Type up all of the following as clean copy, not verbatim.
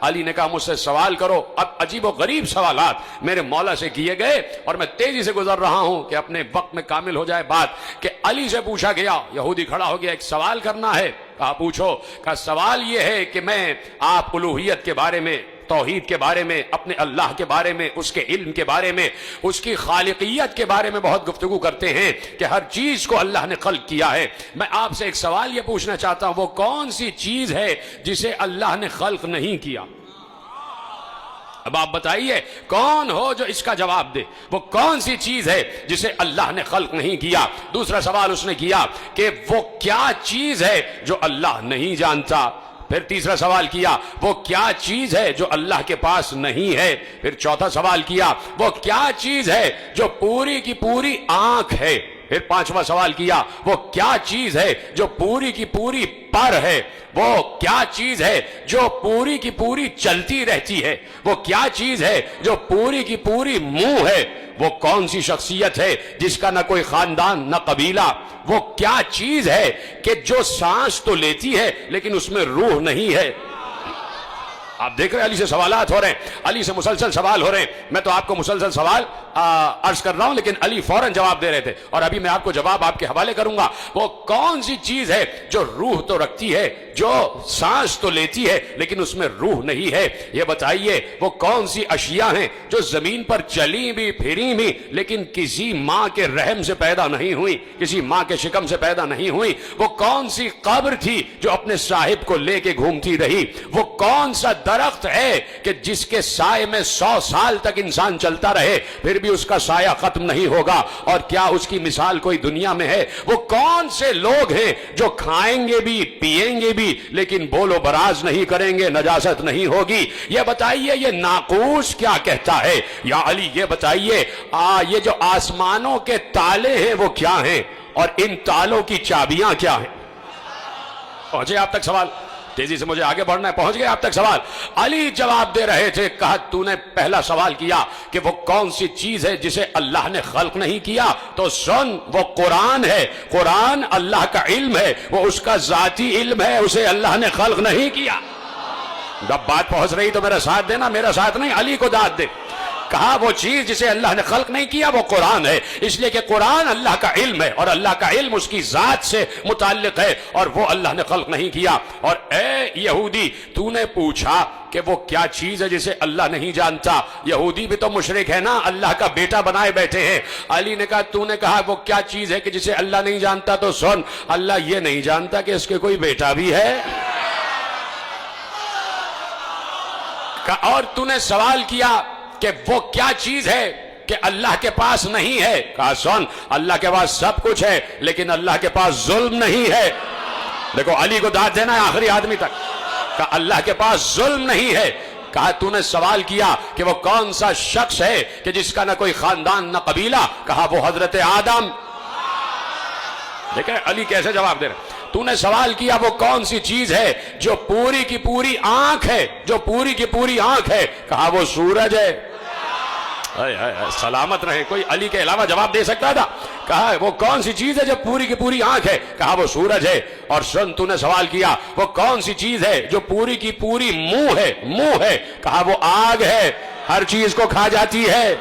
अली ने कहा मुझसे सवाल करो। अब अजीबो गरीब सवालात मेरे मौला से किए गए और मैं तेजी से गुजर रहा हूं कि अपने वक्त में कामिल हो जाए बात। कि अली से पूछा गया, यहूदी खड़ा हो गया, एक सवाल करना है। कहा पूछो। कहा सवाल यह है कि मैं आप उलूहियत के बारे में, तौहीद के बारे में, अपने अल्लाह के बारे में, उसके इल्म के बारे में, उसकी खालिकियत के बारे में बहुत गुफ्तगू करते हैं कि हर चीज को अल्लाह ने खल्क किया है। मैं आपसे एक सवाल यह पूछना चाहता हूं, वो कौन सी चीज है जिसे अल्लाह ने खल्क नहीं किया? अब आप बताइए कौन हो जो इसका जवाब दे। वो कौन सी चीज है जिसे अल्लाह ने खल्क नहीं किया? दूसरा सवाल उसने किया कि वो क्या चीज है जो अल्लाह नहीं जानता। फिर तीसरा सवाल किया वो क्या चीज है जो अल्लाह के पास नहीं है। फिर चौथा सवाल किया वो क्या चीज है जो पूरी की पूरी आंख है। फिर पांचवा सवाल किया वो क्या चीज है जो पूरी की पूरी पर है। वो क्या चीज है जो पूरी की पूरी चलती रहती है। वो क्या चीज है जो पूरी की पूरी मुंह है। वो कौन सी शख्सियत है जिसका ना कोई खानदान ना कबीला। वो क्या चीज है कि जो सांस तो लेती है लेकिन उसमें रूह नहीं है। आप देख रहे हैं अली से सवालात हो रहे हैं, अली से मुसलसल सवाल हो रहे हैं। मैं तो आपको मुसलसल सवाल अर्ज कर रहा हूं लेकिन अली फौरन जवाब दे रहे थे और अभी मैं आपको जवाब आपके हवाले करूंगा। वो कौन सी चीज है जो रूह तो रखती है, जो सांस तो लेती है लेकिन उसमें रूह नहीं है। ये बताइए वो कौन सी अशिया हैं जो जमीन पर चली भी फिरी भी लेकिन किसी मां के रहम से पैदा नहीं हुई, किसी मां के शिकम से पैदा नहीं हुई। वो कौन सी कब्र थी जो अपने साहिब को लेके घूमती रही। वो कौन सा दरख्त है कि जिसके साए में 100 साल तक इंसान चलता रहे फिर भी उसका साया खत्म नहीं होगा। और क्या उसकी मिसाल कोई दुनिया में है? वो कौन से लोग हैं जो खाएंगे भी पिएंगे भी लेकिन बोलो बराज नहीं करेंगे, नजासत नहीं होगी। ये बताइए ये नाकूस क्या कहता है? या अली ये बताइए ये जो आसमानों के ताले हैं वो क्या हैं और इन तालों की चाबियां क्या हैं? पहुंचे आप तक सवाल? तेजी से मुझे आगे बढ़ना है, पहुंच गए आप तक सवाल? अली जवाब दे रहे थे। कहा तूने पहला सवाल किया कि वो कौन सी चीज है जिसे अल्लाह ने खल्क नहीं किया, तो सुन वो कुरान है। कुरान अल्लाह का इल्म है, वो उसका जाती इल्म है, उसे अल्लाह ने खल्क नहीं किया। जब बात पहुंच रही तो मेरा साथ देना, मेरा साथ नहीं, अली को दाद दे। कहा वो चीज जिसे अल्लाह ने खल्क नहीं किया वो कुरान है, इसलिए कि कुरान अल्लाह का इल्म है और अल्लाह का इल्म उसकी जात से मुताल्लिक है और वो अल्लाह ने खल्क नहीं किया। और ए यहूदी तूने पूछा कि वो क्या चीज है जिसे अल्लाह नहीं जानता। यहूदी भी तो मुशरिक है ना, अल्लाह का बेटा बनाए बैठे हैं। अली ने कहा तूने कहा वो क्या चीज है कि जिसे अल्लाह नहीं जानता, तो सुन अल्लाह ये नहीं जानता कि इसके कोई बेटा भी है। और तूने सवाल किया कि वो क्या चीज है कि अल्लाह के पास नहीं है। कहा सुन अल्लाह के पास सब कुछ है लेकिन अल्लाह के पास जुल्म नहीं है। देखो अली को दाद देना है आखिरी आदमी तक। कहा अल्लाह के पास जुल्म नहीं है। कहा तूने सवाल किया कि वो कौन सा शख्स है कि जिसका ना कोई खानदान ना कबीला। कहा वो हजरत आदम। देखे अली कैसे जवाब दे रहे। तूने सवाल किया वो कौन सी चीज है जो पूरी की पूरी आंख है, जो पूरी की पूरी आंख है। कहा वो सूरज है। सलामत रहे, कोई अली के अलावा जवाब दे सकता था? कहा वो कौन सी चीज है जो पूरी की पूरी आंख है। कहा वो सूरज है। और सुन तूने सवाल किया वो कौन सी चीज है जो पूरी की पूरी मुंह है, मुंह है। कहा वो आग है, हर चीज को खा जाती है,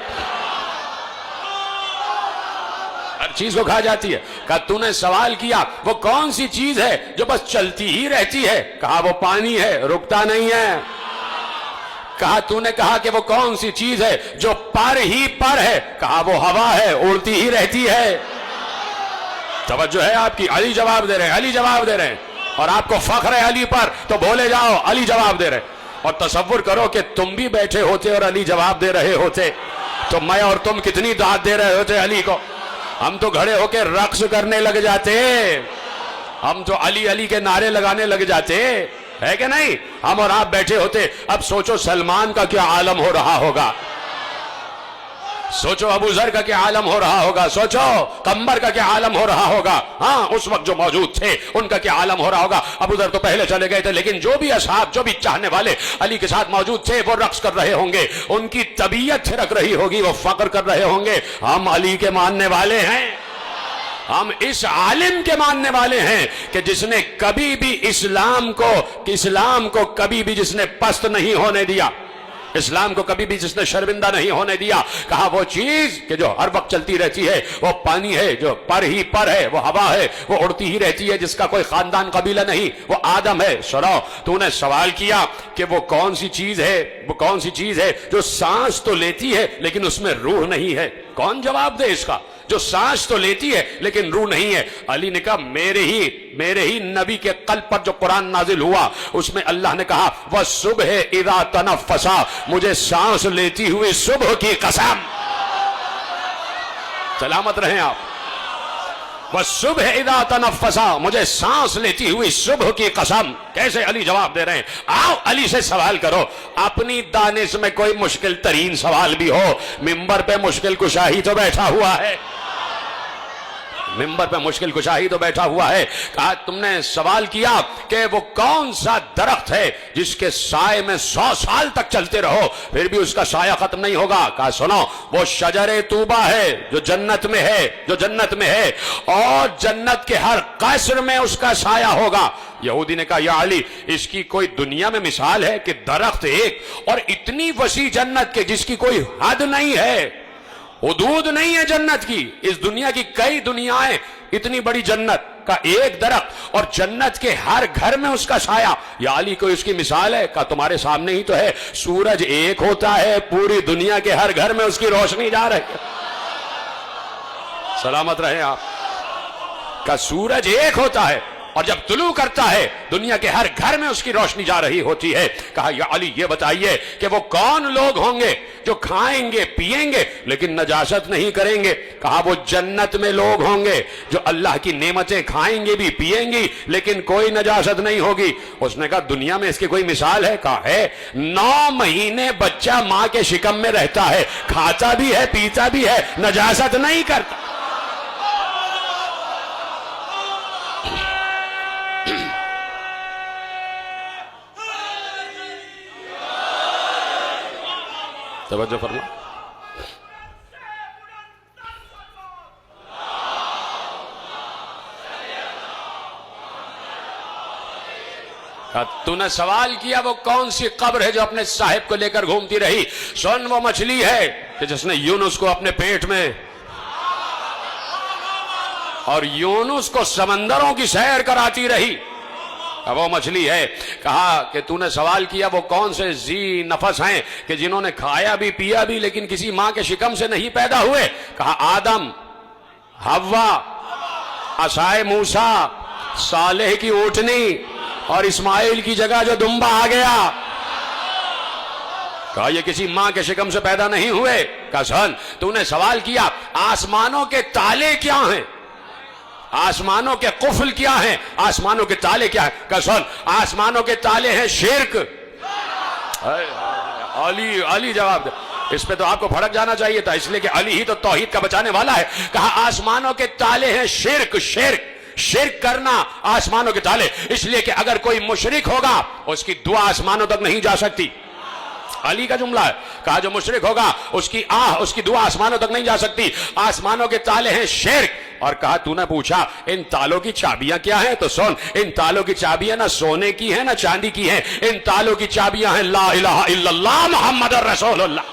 हर चीज को खा जाती है। कहा तूने सवाल किया वो कौन सी चीज है जो बस चलती ही रहती है। कहा वो पानी है, रुकता नहीं है। कहा तूने कहा कि वो कौन सी चीज है जो पर ही पर है। कहा वो हवा है, उड़ती ही रहती है। तवज्जो है आपकी? अली जवाब दे रहे हैं, अली जवाब दे रहे हैं। और आपको फख्र है अली पर तो बोले जाओ अली जवाब दे रहे। और तसव्वुर करो कि तुम भी बैठे होते और अली जवाब दे रहे होते तो मैं और तुम कितनी दाद दे रहे होते अली को। हम तो खड़े होकर रक्स करने लग जाते, हम तो अली अली के नारे लगाने लग जाते, है कि नहीं? हम और आप बैठे होते। अब सोचो सलमान का क्या आलम हो रहा होगा, सोचो अबू जर का क्या आलम हो रहा होगा, सोचो कंबर का क्या आलम हो रहा होगा। हाँ उस वक्त जो मौजूद थे उनका क्या आलम हो रहा होगा। अबू जर तो पहले चले गए थे लेकिन जो भी असहाब, जो भी चाहने वाले अली के साथ मौजूद थे वो रक्स कर रहे होंगे, उनकी तबीयत थिरक रही होगी, वो फक्र कर रहे होंगे हम अली के मानने वाले हैं, हम इस आलिम के मानने वाले हैं कि जिसने कभी भी इस्लाम को कभी भी जिसने पस्त नहीं होने दिया, इस्लाम को कभी भी जिसने शर्मिंदा नहीं होने दिया। कहा वो चीज कि जो हर वक्त चलती रहती है वो पानी है, जो पर ही पर है, वो हवा है, वो उड़ती ही रहती है, जिसका कोई खानदान कबीला नहीं, वो आदम है। सुनो, तूने सवाल किया कि वो कौन सी चीज है जो सांस तो लेती है लेकिन उसमें रूह नहीं है। कौन जवाब दे इसका? जो सांस तो लेती है लेकिन रूह नहीं है। अली ने कहा मेरे ही नबी के कल्ब पर जो कुरान नाजिल हुआ उसमें अल्लाह ने कहा वह सुबह इदा तनफ़्फ़सा, मुझे सांस लेती हुई सुबह की कसम। सलामत रहें आप। वह सुबह इदा तनफ़्फ़सा, मुझे सांस लेती हुई सुबह की कसम। कैसे अली जवाब दे रहे हैं? आओ अली से सवाल करो। अपनी दानिश में कोई मुश्किल तरीन सवाल भी हो, मिंबर पे मुश्किल कुशाही तो बैठा हुआ है, मिंबर पे मुश्किल कुशाही तो बैठा हुआ है। कहा तुमने सवाल किया कि वो कौन सा दरख्त है जिसके साए में 100 साल तक चलते रहो फिर भी उसका साया खत्म नहीं होगा। कहा सुनो, वो शजरे तूबा है जो जन्नत में है और जन्नत के हर कसर में उसका साया होगा। यहूदी ने कहा या अली, इसकी कोई दुनिया में मिसाल है कि दरख्त एक और इतनी वसी जन्नत के जिसकी कोई हद नहीं है, हुदूद नहीं है जन्नत की। इस दुनिया की कई दुनियाएं, इतनी बड़ी जन्नत का एक दरख्त और जन्नत के हर घर में उसका साया। या अली कोई उसकी मिसाल है? का तुम्हारे सामने ही तो है, सूरज एक होता है, पूरी दुनिया के हर घर में उसकी रोशनी जा रही है। सलामत रहे आप। का सूरज एक होता है और जब तुलू करता है दुनिया के हर घर में उसकी रोशनी जा रही होती है। कहा या अली ये बताइए कि वो कौन लोग होंगे जो खाएंगे पिएंगे लेकिन नजासत नहीं करेंगे। कहा वो जन्नत में लोग होंगे जो अल्लाह की नेमतें खाएंगे भी पिएंगी लेकिन कोई नजासत नहीं होगी। उसने कहा दुनिया में इसकी कोई मिसाल है? कहा है, 9 महीने बच्चा मां के शिकम में रहता है, खाता भी है पीता भी है, नजासत नहीं करता। तवज्जो फरमा। तूने सवाल किया वो कौन सी कब्र है जो अपने साहिब को लेकर घूमती रही। सुन, वो मछली है कि जिसने यूनुस को अपने पेट में और यूनुस को समंदरों की सैर कराती रही, अब वो मछली है। कहा कि तूने सवाल किया वो कौन से जी नफस हैं कि जिन्होंने खाया भी पिया भी लेकिन किसी मां के शिकम से नहीं पैदा हुए। कहा आदम, हव्वा, असाए मूसा, सालेह की ऊँटनी और इस्माइल की जगह जो दुम्बा आ गया। कहा ये किसी मां के शिकम से पैदा नहीं हुए। कहा सन, तूने सवाल किया आसमानों के ताले क्या हैं, आसमानों के कुफल क्या हैं, आसमानों के ताले क्या है? कसम, आसमानों के ताले हैं शिर्क। अली जवाब दे। इस पे तो आपको भड़क जाना चाहिए था, इसलिए कि अली ही तो तौहीद का बचाने वाला है। कहा आसमानों के ताले हैं शिर्क करना आसमानों के ताले, इसलिए कि अगर कोई मुशरिक होगा उसकी दुआ आसमानों तक नहीं जा सकती। अली का जुमला है। कहा जो मुशरिक होगा उसकी दुआ आसमानों तक नहीं जा सकती। आसमानों के ताले हैं शिर्क। और कहा तूने पूछा इन तालों की चाबियां क्या हैं, तो सुन, इन तालों की चाबियां ना सोने की हैं ना चांदी की हैं, इन तालों की चाबियां हैं ला इलाहा इल्लल्लाह मुहम्मद रसूलुल्लाह।